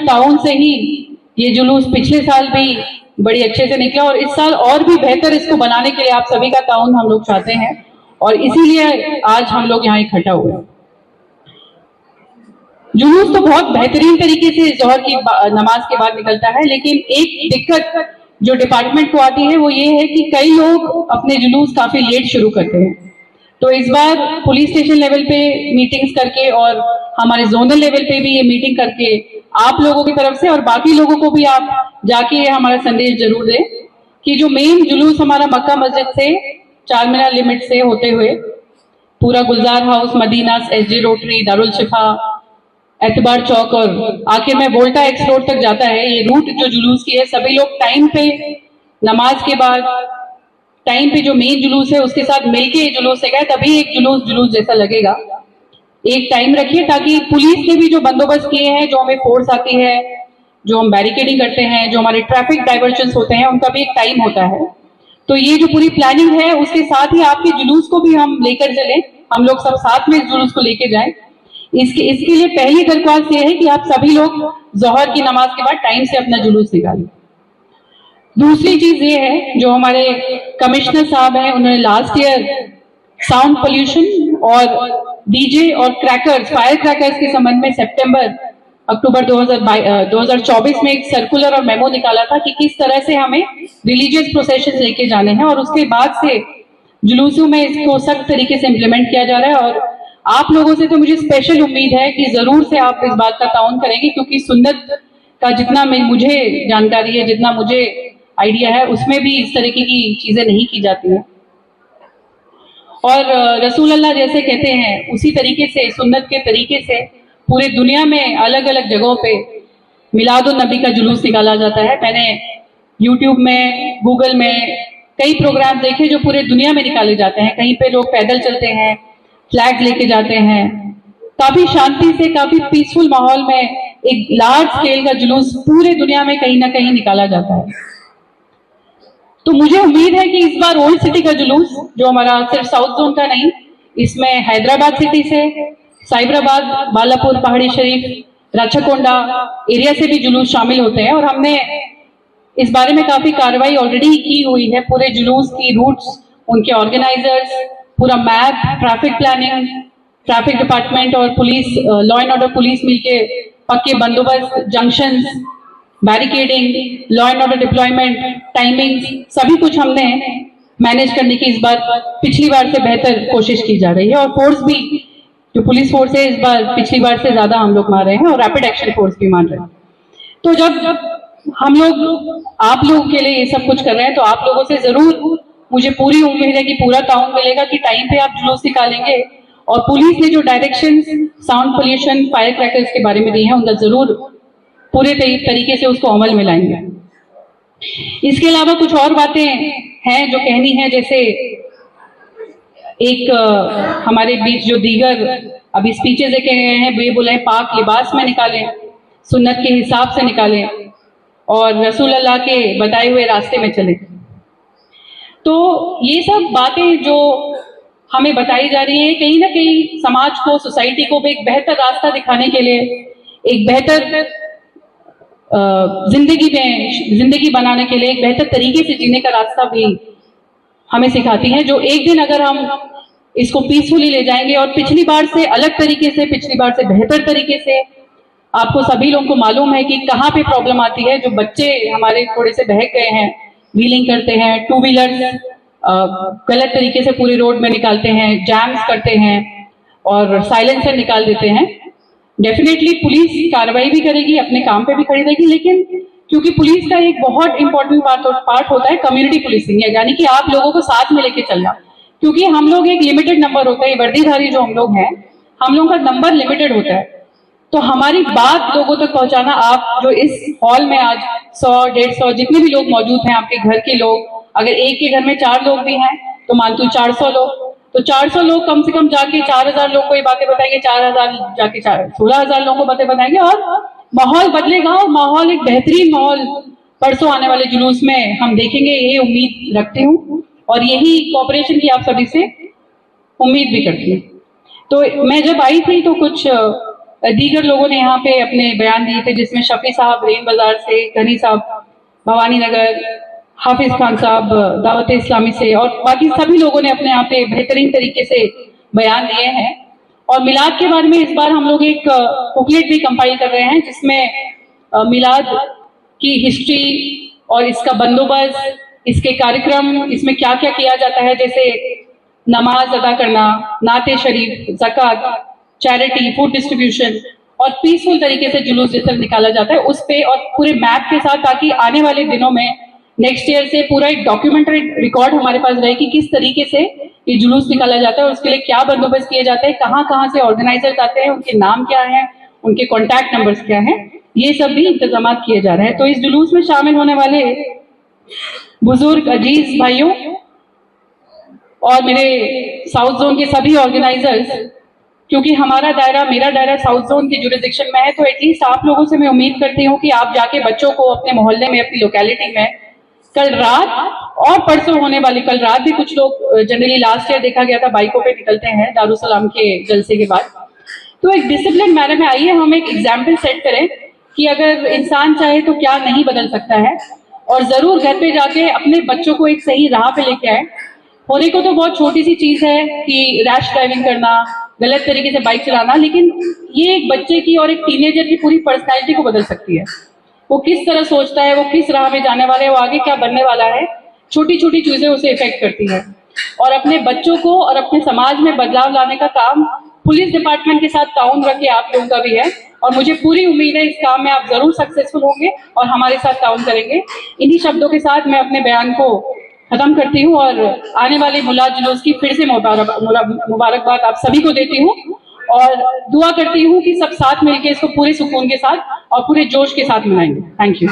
ताउन से ही ये जुलूस पिछले साल भी बड़ी अच्छे से निकला और इस साल और भी बेहतर इसको बनाने के लिए आप सभी का ताउन हम लोग चाहते हैं और इसीलिए आज हम लोग यहाँ इकट्ठा हुए। जुलूस तो बहुत बेहतरीन तरीके से जोहर की नमाज के बाद निकलता है, लेकिन एक दिक्कत जो डिपार्टमेंट को आती है वो ये है कि कई लोग अपने जुलूस काफी लेट शुरू करते हैं। तो इस बार पुलिस स्टेशन लेवल पे मीटिंग्स करके और हमारे जोनल लेवल पे भी ये मीटिंग करके आप लोगों की तरफ से और बाकी लोगों को भी आप जाके हमारा संदेश जरूर दें कि जो मेन जुलूस हमारा मक्का मस्जिद से चार मीनार लिमिट से होते हुए पूरा Gulzar house, Madina, SG rotary, Darul Shifa, Etebar चौक और आखिर में वोल्टा एक्स रोड तक जाता है। ये रूट जो जुलूस की है, सभी लोग टाइम पे नमाज के बाद टाइम पे जो मेन जुलूस है उसके साथ मिलके जुलूस से गए, तभी एक जुलूस जैसा लगेगा। एक टाइम रखिए ताकि पुलिस ने भी जो बंदोबस्त किए हैं, जो हमें फोर्स आती है, जो हम बैरिकेडिंग करते हैं, जो हमारे ट्रैफिक डाइवर्जन होते हैं, उनका भी एक टाइम होता है। तो ये जो पूरी प्लानिंग है उसके साथ ही आपके जुलूस को भी हम लेकर चले, हम लोग सब साथ में इस जुलूस को लेके जाएं। इसके लिए पहली दरख्वास्त ये है कि आप सभी लोग जोहर की नमाज के बाद टाइम से अपना जुलूस निकालें। दूसरी चीज ये है, जो हमारे कमिश्नर साहब हैं, उन्होंने लास्ट ईयर साउंड पोल्यूशन और डीजे और क्रैकर्स, फायर क्रैकर्स के संबंध में अक्टूबर 2024 में एक सर्कुलर और मेमो निकाला था कि किस तरह से हमें रिलीजियस प्रोसेशन लेके जाने हैं और उसके बाद से जुलूसों में इसको सख्त तरीके से इम्प्लीमेंट किया जा रहा है। और आप लोगों से तो मुझे स्पेशल उम्मीद है कि जरूर से आप इस बात का ताउन करेंगे, क्योंकि सुन्नत का जितना मुझे जानकारी है, जितना मुझे आइडिया है, उसमें भी इस तरीके की चीजें नहीं की जाती हैं। और रसूल अल्लाह जैसे कहते हैं उसी तरीके से, सुन्नत के तरीके से पूरे दुनिया में अलग अलग जगहों पे मिलादुन नबी का जुलूस निकाला जाता है। मैंने यूट्यूब में, गूगल में कई प्रोग्राम देखे जो पूरे दुनिया में निकाले जाते हैं। कहीं पे लोग पैदल चलते हैं, फ्लैग लेके जाते हैं, काफी शांति से, काफी पीसफुल माहौल में एक लार्ज स्केल का जुलूस पूरे दुनिया में कहीं ना कहीं निकाला जाता है। तो मुझे उम्मीद है कि इस बार ओल्ड सिटी का जुलूस, जो हमारा सिर्फ साउथ जोन का नहीं, इसमें हैदराबाद सिटी से, साइबराबाद, बालापुर, पहाड़ी शरीफ, राचाकोंडा एरिया से भी जुलूस शामिल होते हैं। और हमने इस बारे में काफी कार्रवाई ऑलरेडी की हुई है। पूरे जुलूस की रूट्स, उनके ऑर्गेनाइजर्स, पूरा map, traffic planning, traffic department और police, law and order police मिलके पक्के बंदोबस्त, junctions, barricading, law and order deployment, timing, सभी कुछ हमने मैनेज करने की इस बार पिछली बार से बेहतर कोशिश की जा रही है। और फोर्स भी, जो पुलिस फोर्स है, इस बार पिछली बार से ज्यादा हम लोग मान रहे हैं और रैपिड एक्शन फोर्स भी मान रहे हैं। तो जब हम लोग आप लोगों के लिए ये सब कुछ कर रहे हैं, तो आप लोगों से जरूर मुझे पूरी उम्मीद है कि पूरा ताउन मिलेगा कि टाइम पे आप जुलूस निकालेंगे और पुलिस ने जो directions sound pollution, fire crackers के बारे में दिए हैं, उनका जरूर पूरे तरीके से उसको अमल में लाएंगे। इसके अलावा कुछ और बातें हैं जो कहनी है, जैसे एक हमारे बीच जो दीगर अभी स्पीचेस देखे गए हैं, वे बोले हैं पाक लिबास में निकालें, सुन्नत के हिसाब से निकालें और रसूल अल्लाह के बताए हुए रास्ते में चलें। तो ये सब बातें जो हमें बताई जा रही है, कहीं ना कहीं समाज को, सोसाइटी को भी एक बेहतर रास्ता दिखाने के लिए, एक बेहतर जिंदगी बनाने के लिए, एक बेहतर तरीके से जीने का रास्ता भी हमें सिखाती है, जो एक दिन अगर हम इसको पीसफुली ले जाएंगे और पिछली बार से अलग तरीके से, पिछली बार से बेहतर तरीके से। आपको सभी लोगों को मालूम है कि कहाँ पे प्रॉब्लम आती है। जो बच्चे हमारे थोड़े से बहक गए हैं, व्हीलिंग करते हैं, टू व्हीलर गलत तरीके से पूरे रोड में निकालते हैं, जैम्स करते हैं और साइलेंसर निकाल देते हैं। डेफिनेटली पुलिस कार्रवाई भी करेगी, अपने काम पे भी खड़ी रहेगी, लेकिन क्योंकि पुलिस का एक बहुत इंपॉर्टेंट पार्ट होता है कम्युनिटी पुलिसिंग, यानी कि आप लोगों को साथ में लेके चलना। क्योंकि हम लोग एक लिमिटेड नंबर होता है, वर्दीधारी जो हम लोग हैं, हम लोगों का नंबर लिमिटेड होता है। तो हमारी बात लोगों तक पहुंचाना, आप जो इस हॉल में आज 100-150 जितने भी लोग मौजूद हैं, आपके घर के लोग, अगर एक के घर में 4 लोग भी हैं तो मानतू 400 लोग, तो 400 लोग कम से कम जाके 4000 लोग को ये बातें बताएंगे, 4000 जाके 16,000 लोगों को बातें बताएंगे और माहौल बदलेगा। और माहौल एक बेहतरीन माहौल परसों आने वाले जुलूस में हम देखेंगे, ये उम्मीद रखती हूँ और यही कोऑपरेशन की आप सभी से उम्मीद भी करती हूँ। तो मैं जब आई थी तो कुछ दीगर लोगों ने यहाँ पे अपने बयान दिए थे, जिसमें शफी साहब रेन बाजार से, गनी साहब भवानी नगर, हाफिज खान साहब दावत इस्लामी से, और बाकी सभी लोगों ने अपने यहाँ पे बेहतरीन तरीके से बयान दिए हैं। और मिलाद के बारे में इस बार हम लोग एक बुकलेट भी कंपाइल कर रहे हैं, जिसमें मिलाद की हिस्ट्री और इसका बंदोबस्त, इसके कार्यक्रम, इसमें क्या क्या किया जाता है, जैसे नमाज अदा करना, नाते शरीफ, ज़कात, चैरिटी, फूड डिस्ट्रीब्यूशन, और पीसफुल तरीके से जुलूस जिस तरह निकाला जाता है उस पे, और पूरे मैप के साथ, ताकि आने वाले दिनों में नेक्स्ट ईयर से पूरा एक डॉक्यूमेंट्री रिकॉर्ड हमारे पास रहे कि किस तरीके से ये जुलूस निकाला जाता है और उसके लिए क्या बंदोबस्त किए जाते हैं, कहाँ कहाँ से ऑर्गेनाइजर्स आते हैं, उनके नाम क्या है, उनके कॉन्टैक्ट नंबर्स क्या है, ये सब भी इंतजाम किए जा रहे हैं। तो इस जुलूस में शामिल होने वाले बुजुर्ग अजीज भाइयों और मेरे साउथ जोन के सभी ऑर्गेनाइजर्स, क्योंकि हमारा दायरा, मेरा दायरा साउथ जोन के जुरिडिक्शन में है, तो एटलीस्ट आप लोगों से मैं उम्मीद करती हूँ कि आप जाके बच्चों को अपने मोहल्ले में, अपनी लोकेलिटी में, कल रात और परसों होने वाली, कल रात भी कुछ लोग, जनरली लास्ट ईयर देखा गया था बाइकों पे निकलते हैं दारुसलाम के जलसे के बाद, तो एक डिसिप्लिन मैनर में आइए हम एक एग्जाम्पल सेट करें कि अगर इंसान चाहे तो क्या नहीं बदल सकता है, और जरूर घर पे जाके अपने बच्चों को एक सही राह पे लेके आए। होने को तो बहुत छोटी सी चीज है कि रैश ड्राइविंग करना, गलत तरीके से बाइक चलाना, लेकिन ये एक बच्चे की और एक टीनेजर की पूरी पर्सनैलिटी को बदल सकती है। वो किस तरह सोचता है, वो किस राह में जाने वाला है, वो आगे क्या बनने वाला है, छोटी छोटी चीजें उसे इफेक्ट करती है। और अपने बच्चों को और अपने समाज में बदलाव लाने का काम पुलिस डिपार्टमेंट के साथ ताउन रख के आप लोगों का भी है, और मुझे पूरी उम्मीद है इस काम में आप जरूर सक्सेसफुल होंगे और हमारे साथ ताउन करेंगे। इन्हीं शब्दों के साथ मैं अपने बयान को खत्म करती हूँ और आने वाले मुलाद जुलूस की फिर से मुबारकबाद आप सभी को देती हूँ, और दुआ करती हूँ कि सब साथ मिलकर इसको पूरे सुकून के साथ और पूरे जोश के साथ मनाएंगे। Thank you.